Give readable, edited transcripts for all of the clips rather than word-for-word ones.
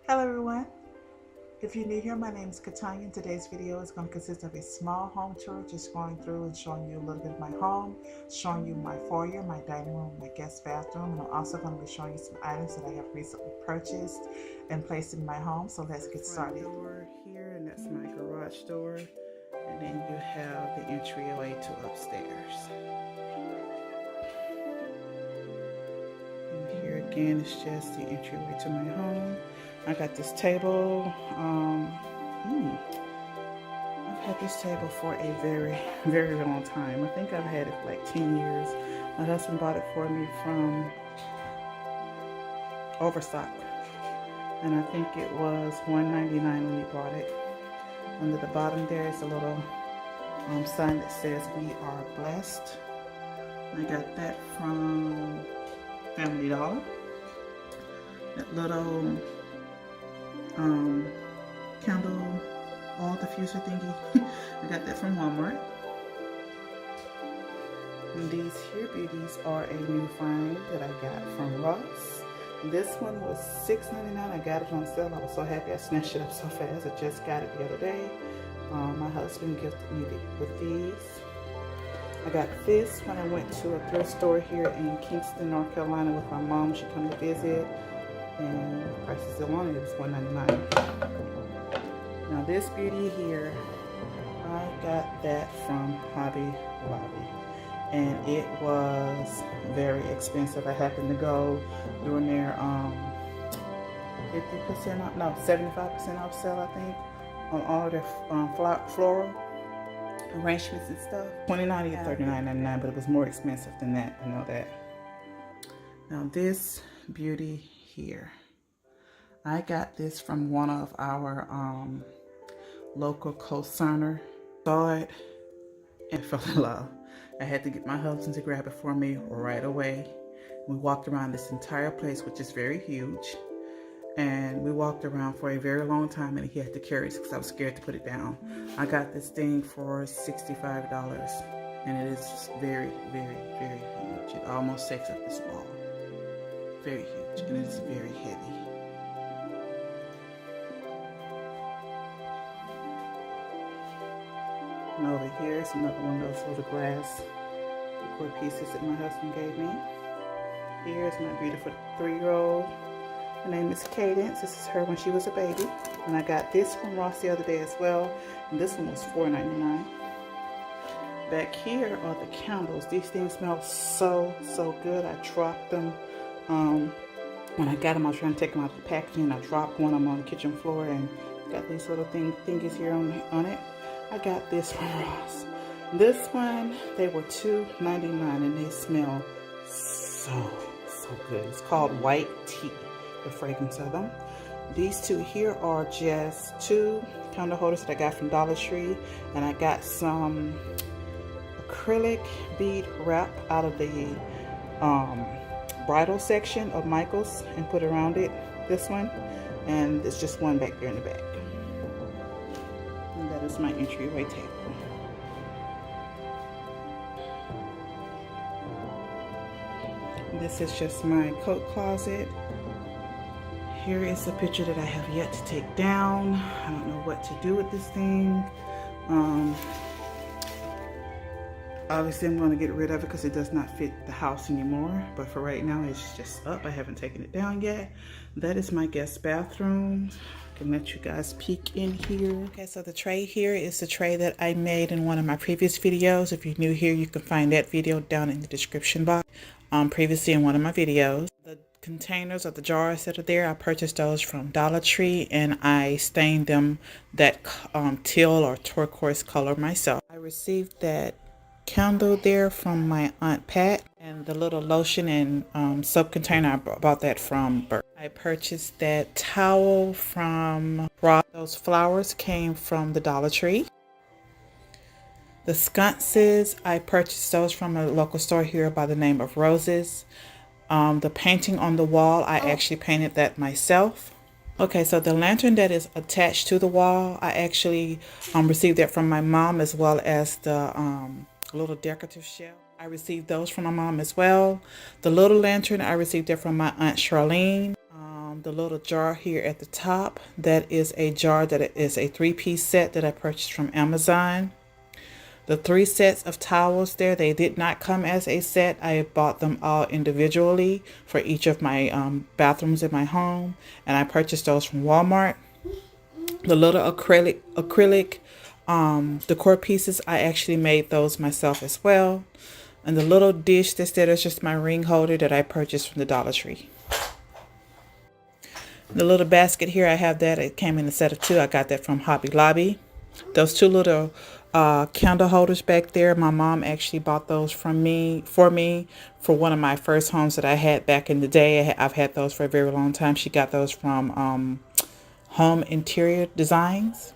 Hello everyone. If you're new here, my name is Katanya and today's video is going to consist of a small home tour, just going through and showing you a little bit of my home, showing you my foyer, my dining room, my guest bathroom, and I'm also going to be showing you some items that I have recently purchased and placed in my home. So let's get started. Door here, and that's my garage door, and then you have the entryway to upstairs. And here again is just the entryway to my home. I got this table. I've had this table for a very, very long time. I think I've had it for like 10 years. My husband bought it for me from Overstock, and I think it was $1.99 when he bought it. Under the bottom there is a little sign that says "We are blessed." I got that from Family Dollar. That little candle oil diffuser thingy, I got that from Walmart. And these here beauties are a new find that I got from Ross. This one was $6.99. I got it on sale. I was so happy I snatched it up so fast. I just got it the other day. My husband gifted me with these. I got this when I went to a thrift store here in Kingston, North Carolina with my mom. She came to visit, and the price is still on it. It was $1.99. Now this beauty here, I got that from Hobby Lobby, and it was very expensive. I happened to go during their 50% off, no, 75% off sale, I think, on all their floral arrangements and stuff. $29 to $39.99, but it was more expensive than that. I know that. Now this beauty here, I got this from one of our local co-signer. Saw it and fell in love. I had to get my husband to grab it for me right away. We walked around this entire place, which is very huge, and we walked around for a very long time, and he had to carry it because I was scared to put it down. I got this thing for $65, and it is very, very, very huge. It almost takes up this wall. Very huge, and it is very heavy. And over here is another one of those little glass decor pieces that my husband gave me. Here is my beautiful 3-year-old. Her name is Cadence. This is her when she was a baby. And I got this from Ross the other day as well. And this one was $4.99. Back here are the candles. These things smell so, so good. I dropped them. When I got them, I was trying to take them out of the packaging. I dropped one of them on the kitchen floor and got these little thingies here on it. I got this from Ross. This one, they were $2.99 and they smell so, so good. It's called White Tea, the fragrance of them. These two here are just 2 candle holders that I got from Dollar Tree, and I got some acrylic bead wrap out of the bridal section of Michael's and put around it, this one, and it's just one back there in the back. And that is my entryway table. This is just my coat closet. Here is a picture that I have yet to take down. I don't know what to do with this thing. Obviously I'm going to get rid of it because it does not fit the house anymore. But for right now, it's just up. I haven't taken it down yet. That is my guest bathroom. I can let you guys peek in here. Okay, so the tray here is the tray that I made in one of my previous videos. If you're new here, you can find that video down in the description box. Previously in one of my videos. The containers or the jars that are there, I purchased those from Dollar Tree, and I stained them that teal or turquoise color myself. I received that candle there from my Aunt Pat, and the little lotion and soap container, I bought that from Bert. I purchased that towel from Ross. Those flowers came from the Dollar Tree. The sconces, I purchased those from a local store here by the name of Roses. The painting on the wall, I actually painted that myself. Okay, so the lantern that is attached to the wall, I actually received that from my mom, as well as the little decorative shelf. I received those from my mom as well. The little lantern, I received it from my Aunt Charlene. the little jar here at the top. That is a jar that is a 3-piece set that I purchased from Amazon. The 3 sets of towels there, they did not come as a set. I bought them all individually for each of my bathrooms in my home, and I purchased those from Walmart. The little acrylic decor pieces, I actually made those myself as well. And the little dish that's there is just my ring holder that I purchased from the Dollar Tree. The little basket here, I have that. It came in a set of 2. I got that from Hobby Lobby. Those 2 little candle holders back there, my mom actually bought those for me for one of my first homes that I had back in the day. I've had those for a very long time. She got those from Home Interior Designs.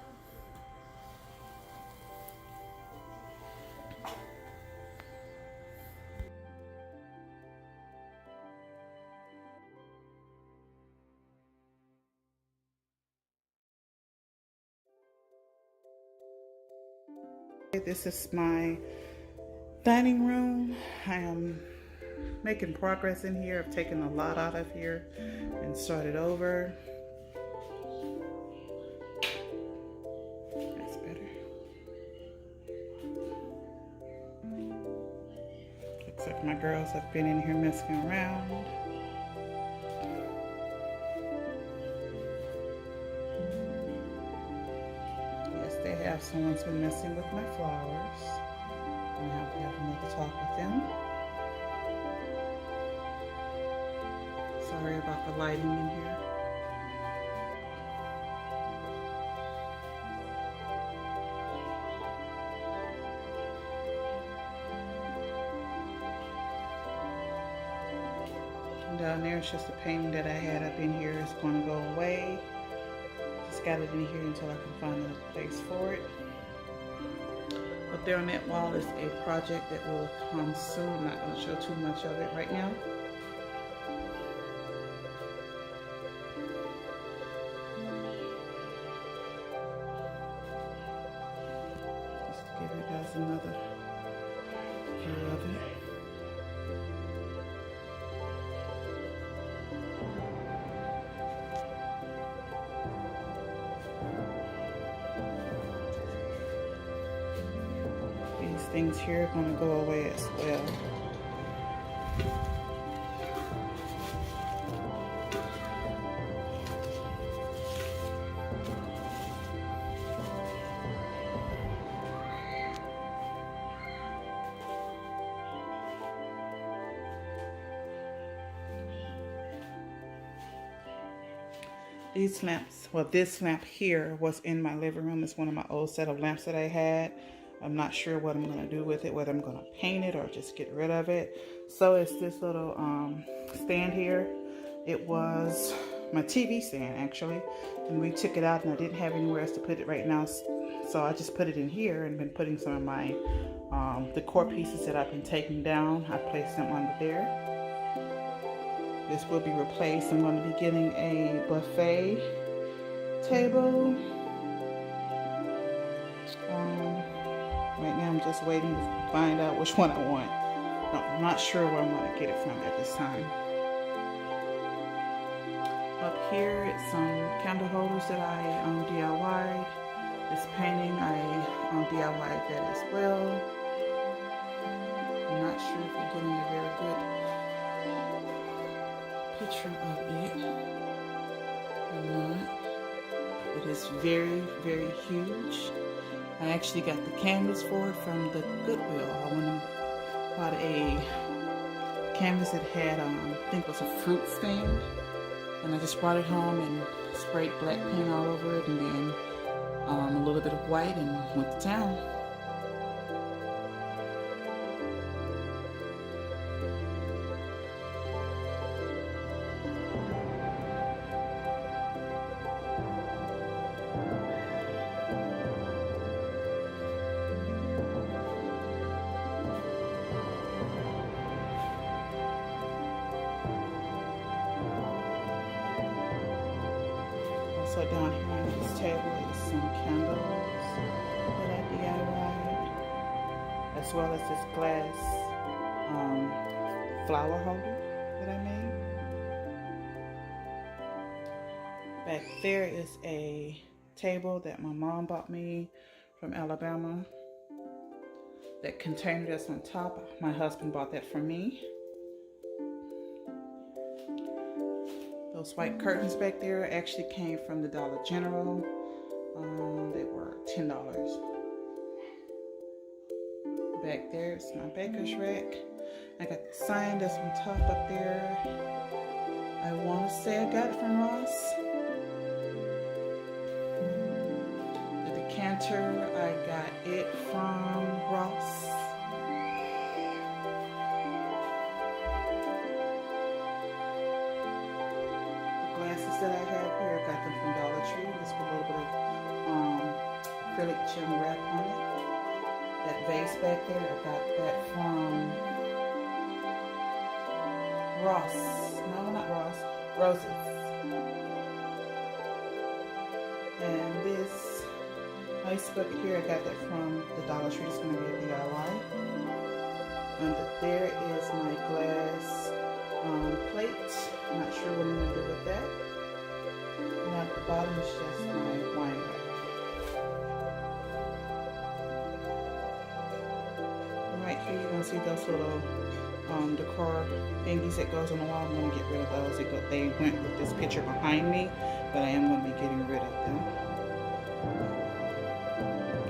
This is my dining room. I am making progress in here. I've taken a lot out of here and started over. That's better. Looks like my girls have been in here messing around. Yes, they have. Someone's been messing with my flowers. I'm going to have another talk with them. Sorry about the lighting in here. And down there it's just a painting that I had up in here. It's going to go away. Just got it in here until I can find another place for it. Up there on that wall is a project that will come soon. I'm not going to show too much of it right now. Just to give you guys another view of it. These things here are going to go away as well. These lamps, well, this lamp here was in my living room. It's one of my old set of lamps that I had. I'm not sure what I'm going to do with it, whether I'm going to paint it or just get rid of it. So it's this little stand here. It was my TV stand, actually. And we took it out and I didn't have anywhere else to put it right now. So I just put it in here and been putting some of my decor pieces that I've been taking down. I placed them under there. This will be replaced. I'm going to be getting a buffet table. Right now I'm just waiting to find out which one I want. No, I'm not sure where I'm going to get it from at this time. Up here it's some candle holders that I DIY'd. This painting I DIY'd that as well. I'm not sure if you're getting a very good picture of it or not. It is very, very huge. I actually got the canvas for it from the Goodwill. I went and bought a canvas that had, I think it was a fruit stand. And I just brought it home and sprayed black paint all over it and then a little bit of white and went to town. So down here on this table is some candles that I DIY'd, as well as this glass flower holder that I made. Back there is a table that my mom bought me from Alabama. That container that's on top, my husband bought that for me. Those white curtains back there actually came from the Dollar General. They were $10. Back there is my baker's rack. I got the sign that's on top up there. I want to say I got it from Ross. The decanter, I got it from Ross. The glasses that I have here, I got them from Dollar Tree. Just put a little bit of acrylic gem wrap on it. That vase back there, I got that from Ross. No, not Ross. Roses. And this ice bucket here, I got that from the Dollar Tree. It's going to be a DIY. And there is my glass plate. I'm not sure what I'm going to do with that. And at the bottom is just my wine rack. Right here, you're going to see those little decor thingies that goes on the wall. I'm going to get rid of those. They went with this picture behind me, but I am going to be getting rid of them.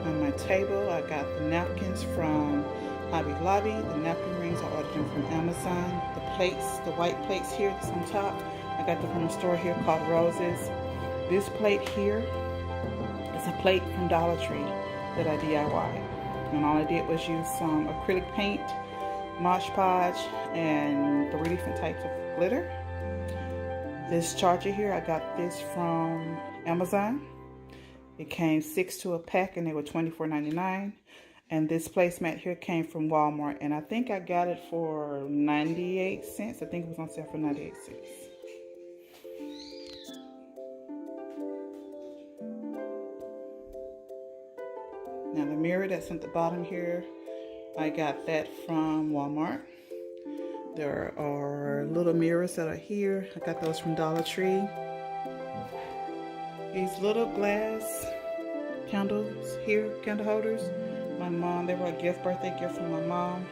On my table, I got the napkins from Hobby Lobby. The napkin rings, I ordered them from Amazon. The plates, the white plates here that's on top, I got them from a store here called Roses. This plate here is a plate from Dollar Tree that I DIY'd. And all I did was use some acrylic paint, Mod Podge, and 3 different types of glitter. This charger here, I got this from Amazon. It came 6 to a pack and they were $24.99. And this placemat here came from Walmart, and I think I got it for 98 cents. I think it was on sale for 98 cents. Now the mirror that's at the bottom here, I got that from Walmart. There are little mirrors that are here. I got those from Dollar Tree. These little glass candles here, candle holders. My mom, they were a birthday gift from my mom.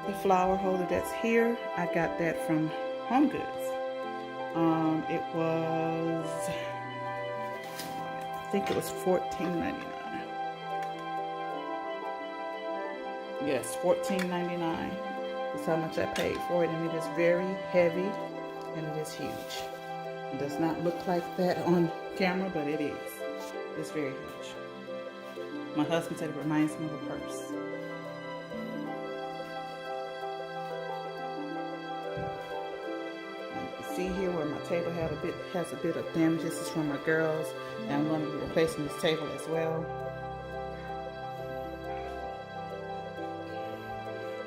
The flower holder that's here, I got that from Home Goods. It was, I think it was $14.99. Yes, $14.99 is how much I paid for it, and it is very heavy and it is huge. It does not look like that on camera, but it is. It's very huge. My husband said it reminds him of a purse. And you can see here where my table has a bit of damage. This is from my girls, and I'm going to be replacing this table as well.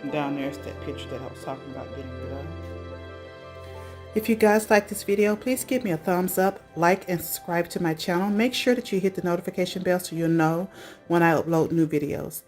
And down there's that picture that I was talking about getting rid of. If you guys like this video, please give me a thumbs up, like, and subscribe to my channel. Make sure that you hit the notification bell so you'll know when I upload new videos.